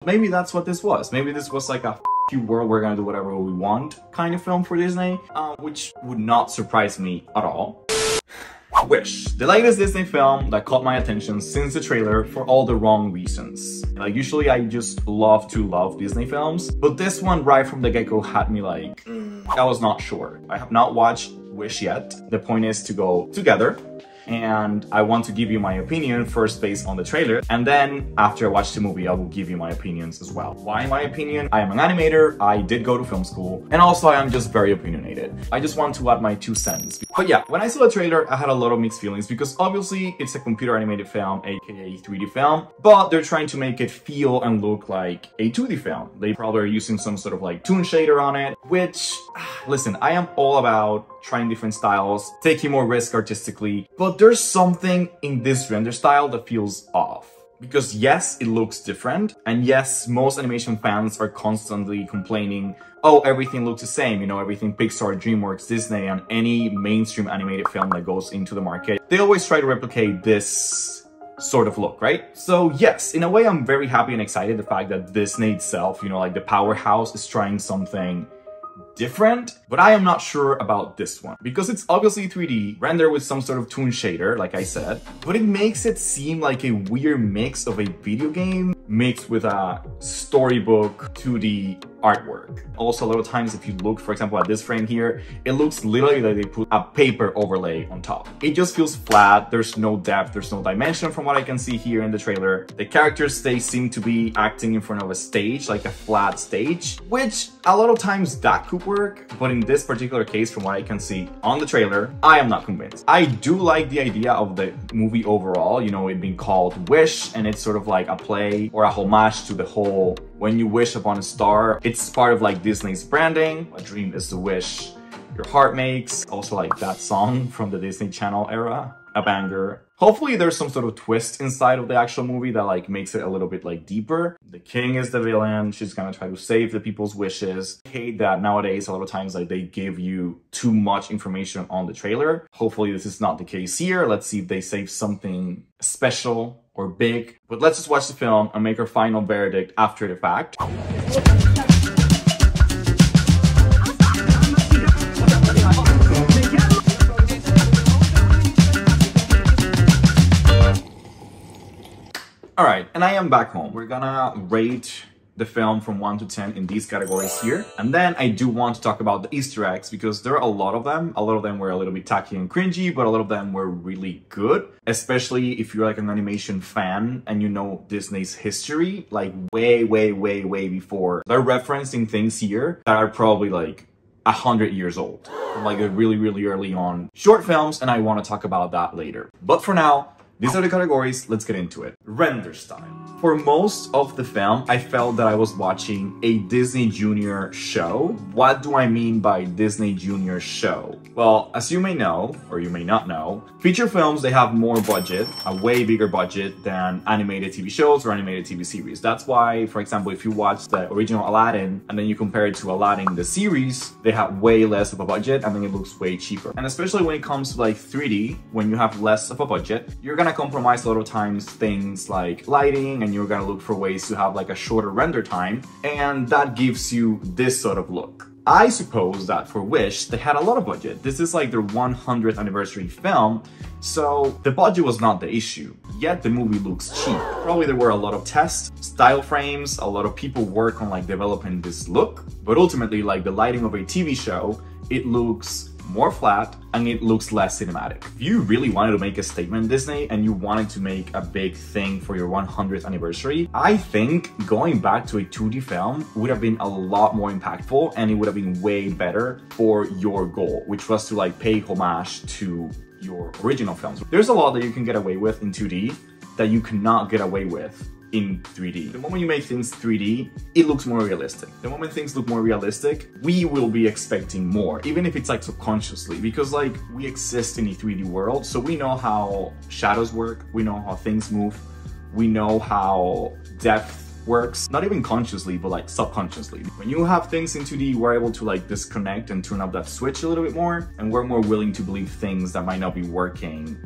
Maybe that's what this was. Maybe this was like a you world, we're gonna do whatever we want kind of film for Disney, which would not surprise me at all. Wish, the latest Disney film that caught my attention since the trailer for all the wrong reasons. Like, usually I just love Disney films, but this one right from the get-go had me like, I was not sure. I have not watched Wish yet. The point is to go together, and I want to give you my opinion first based on the trailer, and then after I watch the movie I will give you my opinions as well. Why my opinion? I am an animator, I did go to film school, and also I am just very opinionated. I just want to add my 2 cents. But yeah, when I saw the trailer I had a lot of mixed feelings because obviously it's a computer animated film, aka 3D film, but they're trying to make it feel and look like a 2D film. They probably are using some sort of like toon shader on it, which, listen, I am all about trying different styles, taking more risk artistically, but there's something in this render style that feels off. Because yes, it looks different, and yes, most animation fans are constantly complaining, oh, everything looks the same, you know, everything Pixar, DreamWorks, Disney, and any mainstream animated film that goes into the market, they always try to replicate this sort of look, right? So yes, in a way I'm very happy and excited the fact that Disney itself, you know, like the powerhouse is trying something different, but I am not sure about this one because it's obviously 3D, rendered with some sort of toon shader, like I said, but it makes it seem like a weird mix of a video game mixed with a storybook 2D artwork. Also, a lot of times if you look, for example, at this frame here, it looks literally like they put a paper overlay on top. It just feels flat, there's no depth, there's no dimension from what I can see here in the trailer. The characters, they seem to be acting in front of a stage, like a flat stage, which a lot of times that could work, but in this particular case, from what I can see on the trailer, I am not convinced. I do like the idea of the movie overall, you know, it being called Wish, and it's sort of like a play or a homage to the whole when you wish upon a star. It's part of like Disney's branding. A dream is the wish your heart makes. Also like that song from the Disney Channel era, a banger. Hopefully there's some sort of twist inside of the actual movie that like makes it a little bit like deeper. The king is the villain. She's gonna try to save the people's wishes. I hate that nowadays a lot of times like they give you too much information on the trailer. Hopefully this is not the case here. Let's see if they save something special or big. But let's just watch the film and make our final verdict after the fact. Alright, and I am back home. We're gonna rate the film from 1 to 10 in these categories here. And then I do want to talk about the Easter eggs because there are a lot of them. A lot of them were a little bit tacky and cringy, but a lot of them were really good. Especially if you're like an animation fan and you know Disney's history, like way before. They're referencing things here that are probably like 100 years old. Like really early on short films, and I want to talk about that later. But for now, these are the categories, let's get into it. Render style. For most of the film, I felt that I was watching a Disney Junior show. What do I mean by Disney Junior show? Well, as you may know, or you may not know, feature films, they have more budget, a way bigger budget than animated TV shows or animated TV series. That's why, for example, if you watch the original Aladdin and then you compare it to Aladdin the series, they have way less of a budget and then it looks way cheaper. And especially when it comes to like 3D, when you have less of a budget, you're gonna compromise a lot of times things like lighting, and you're gonna look for ways to have like a shorter render time, and that gives you this sort of look. I suppose that for Wish, they had a lot of budget. This is like their 100th anniversary film, so the budget was not the issue. Yet the movie looks cheap. Probably there were a lot of tests, style frames, a lot of people work on like developing this look, but ultimately like the lighting of a TV show, it looks more flat and it looks less cinematic. If you really wanted to make a statement, Disney, and you wanted to make a big thing for your 100th anniversary, I think going back to a 2D film would have been a lot more impactful, and it would have been way better for your goal, which was to like pay homage to your original films. There's a lot that you can get away with in 2D that you cannot get away with in 3D. The moment you make things 3D, it looks more realistic. The moment things look more realistic, we will be expecting more, even if it's like subconsciously, because like we exist in a 3D world, so we know how shadows work, we know how things move, we know how depth works, not even consciously, but like subconsciously. When you have things in 2D, we're able to like disconnect and turn up that switch a little bit more, and we're more willing to believe things that might not be working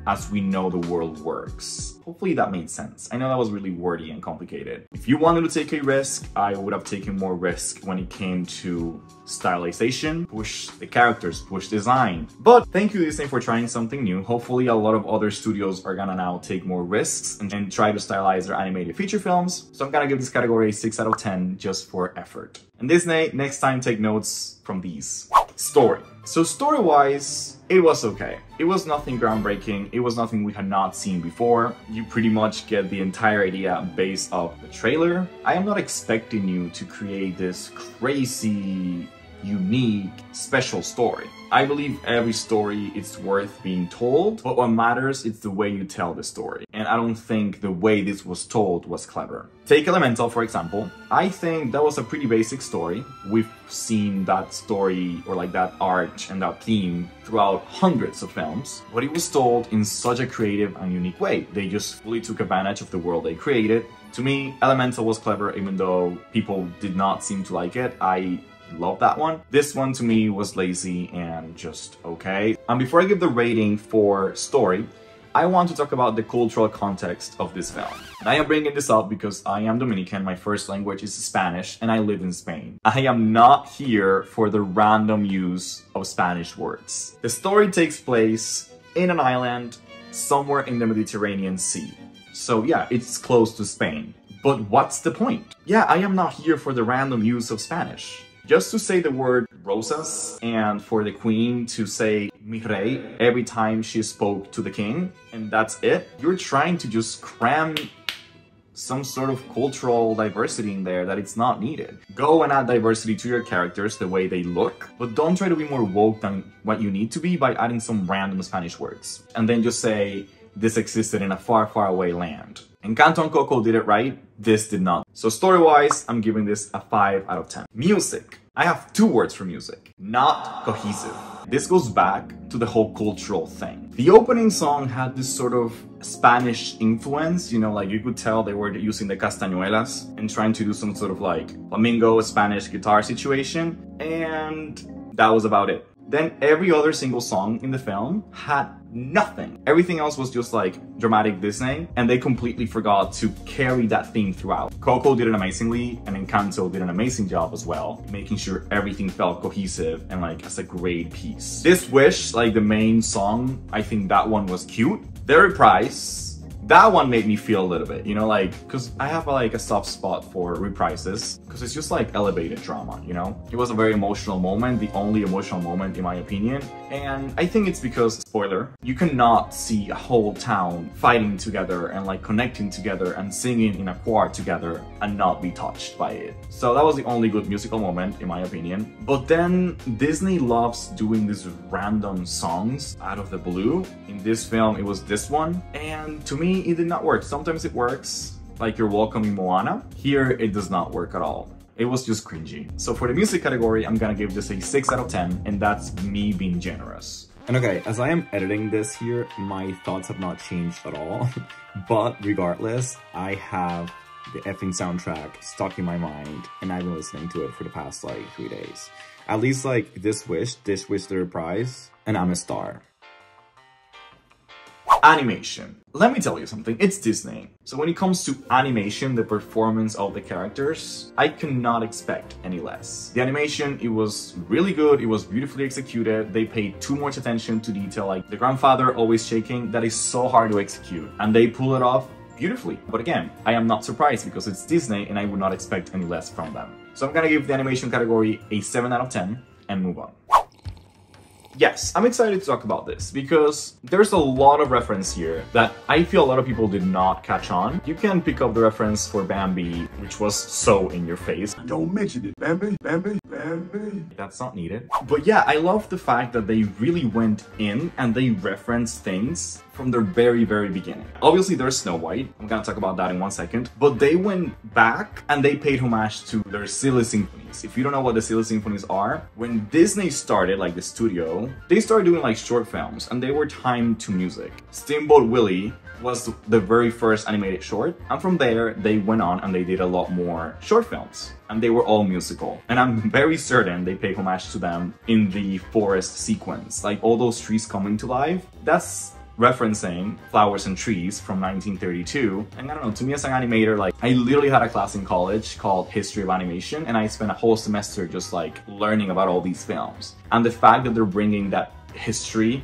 as we know the world works. Hopefully that made sense. I know that was really wordy and complicated. If you wanted to take a risk, I would have taken more risk when it came to stylization, push the characters, push design. But thank you Disney for trying something new. Hopefully a lot of other studios are gonna now take more risks and try to stylize their animated feature films. So I'm gonna give this category a 6 out of 10 just for effort. And Disney, next time take notes from these. Story. So story-wise, it was okay. It was nothing groundbreaking. It was nothing we had not seen before. You pretty much get the entire idea based off the trailer. I am not expecting you to create this crazy, unique, special story. I believe every story is worth being told, but what matters is the way you tell the story. And I don't think the way this was told was clever. Take Elemental, for example. I think that was a pretty basic story. We've seen that story or like that arc and that theme throughout hundreds of films, but it was told in such a creative and unique way. They just fully took advantage of the world they created. To me, Elemental was clever, even though people did not seem to like it. I love that one. This one to me was lazy and just okay. And before I give the rating for story, I want to talk about the cultural context of this film. And I am bringing this up because I am Dominican, my first language is Spanish, and I live in Spain. I am not here for the random use of Spanish words. The story takes place in an island somewhere in the Mediterranean Sea. So yeah, it's close to Spain. But what's the point? Yeah, I am not here for the random use of Spanish. Just to say the word rosas and for the queen to say mi rey every time she spoke to the king, and that's it. You're trying to just cram some sort of cultural diversity in there that it's not needed. Go and add diversity to your characters, the way they look, but don't try to be more woke than what you need to be by adding some random Spanish words. And then just say this existed in a far, far away land. Encanto and Coco did it right, this did not. So story-wise, I'm giving this a 5 out of 10. Music. I have 2 words for music. Not cohesive. This goes back to the whole cultural thing. The opening song had this sort of Spanish influence, you know, like you could tell they were using the castañuelas and trying to do some sort of like flamingo Spanish guitar situation, and that was about it. Then every other single song in the film had nothing. Everything else was just like dramatic Disney, and they completely forgot to carry that theme throughout. Coco did it amazingly, and Encanto did an amazing job as well, making sure everything felt cohesive and like as a great piece. This Wish, like the main song, I think that one was cute. The Reprise, that one made me feel a little bit, you know, like, because I have like a soft spot for reprises, because it's just like elevated drama, you know? It was a very emotional moment, the only emotional moment in my opinion, and I think it's because, spoiler, you cannot see a whole town fighting together and like connecting together and singing in a choir together and not be touched by it. So that was the only good musical moment in my opinion. But then Disney loves doing these random songs out of the blue. In this film, it was this one, and to me, it did not work. Sometimes it works, like You're Welcome in Moana. Here, it does not work at all. It was just cringy. So for the music category, I'm gonna give this a 6 out of 10, and that's me being generous. And okay, as I am editing this here, my thoughts have not changed at all. But regardless, I have the effing soundtrack stuck in my mind, and I've been listening to it for the past like 3 days. At least like This Wish, The Reprise, and I'm a Star. Animation. Let me tell you something, it's Disney. So when it comes to animation, the performance of the characters, I cannot expect any less. The animation, it was really good, it was beautifully executed, they paid too much attention to detail, like the grandfather always shaking, that is so hard to execute, and they pull it off beautifully. But again, I am not surprised because it's Disney and I would not expect any less from them. So I'm gonna give the animation category a 7 out of 10 and move on. Yes, I'm excited to talk about this because there's a lot of reference here that I feel a lot of people did not catch on. You can pick up the reference for Bambi, which was so in your face. Don't mention it. Bambi, Bambi, Bambi. That's not needed. But yeah, I love the fact that they really went in and they referenced things from their very, very beginning. Obviously, there's Snow White. I'm gonna talk about that in 1 second. But they went back and they paid homage to their silly symphonies. If you don't know what the silly symphonies are, when Disney started, like the studio, they started doing like short films and they were timed to music. Steamboat Willie was the very first animated short, and from there they went on and they did a lot more short films, and they were all musical. And I'm very certain they pay homage to them in the forest sequence, like all those trees coming to life. That's referencing Flowers and Trees from 1932. And I don't know, to me as an animator, like I literally had a class in college called History of Animation, and I spent a whole semester just like learning about all these films. And the fact that they're bringing that history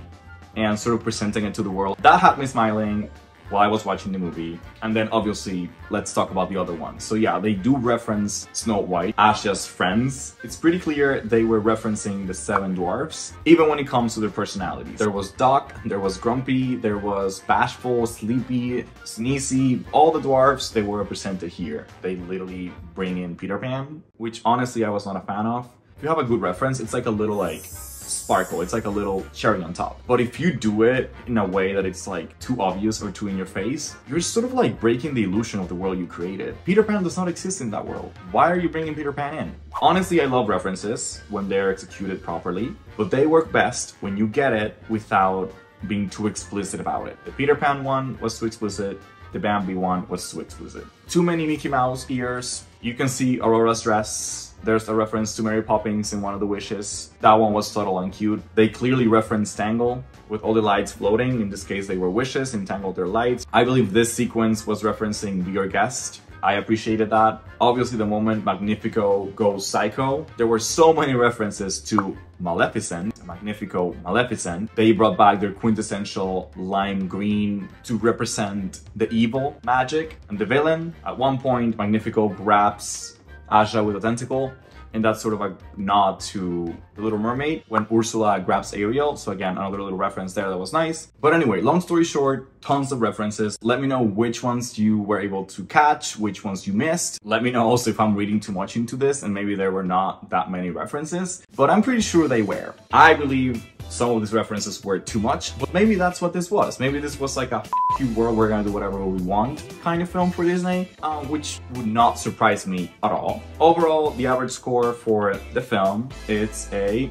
and sort of presenting it to the world, that had me smiling while I was watching the movie. And then obviously, let's talk about the other ones. So yeah, they do reference Snow White as just friends. It's pretty clear they were referencing the Seven Dwarfs, even when it comes to their personalities. There was Doc, there was Grumpy, there was Bashful, Sleepy, Sneezy. All the dwarfs, they were represented here. They literally bring in Peter Pan, which honestly I was not a fan of. If you have a good reference, it's like a little like sparkle, it's like a little cherry on top. But if you do it in a way that it's like too obvious or too in your face, you're sort of like breaking the illusion of the world you created. Peter Pan does not exist in that world. Why are you bringing Peter Pan in? Honestly, I love references when they're executed properly, but they work best when you get it without being too explicit about it. The Peter Pan one was too explicit, the Bambi one was too explicit. Too many Mickey Mouse ears. You can see Aurora's dress. There's a reference to Mary Poppins in one of the wishes. That one was subtle and cute. They clearly referenced Tangle with all the lights floating. In this case, they were wishes and Tangled their lights. I believe this sequence was referencing Be Your Guest. I appreciated that. Obviously, the moment Magnifico goes psycho, there were so many references to Maleficent, Magnifico, Maleficent. They brought back their quintessential lime green to represent the evil magic and the villain. At one point, Magnifico grabs Aja with a tentacle, and that's sort of a nod to The Little Mermaid when Ursula grabs Ariel. So again, another little reference there that was nice. But anyway, long story short, tons of references. Let me know which ones you were able to catch, which ones you missed. Let me know also if I'm reading too much into this and maybe there were not that many references, but I'm pretty sure they were. I believe some of these references were too much, but maybe that's what this was. Maybe this was like a f you world, we're gonna do whatever we want kind of film for Disney, which would not surprise me at all. Overall, the average score for the film, it's a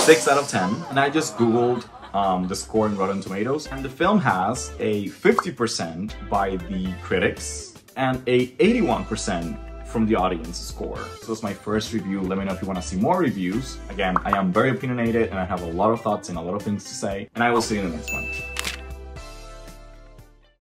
6 out of 10. And I just Googled the score in Rotten Tomatoes, and the film has a 50% by the critics and a 81% from the audience score. So that's my first review. Let me know if you want to see more reviews. Again, I am very opinionated and I have a lot of thoughts and a lot of things to say, and I will see you in the next one.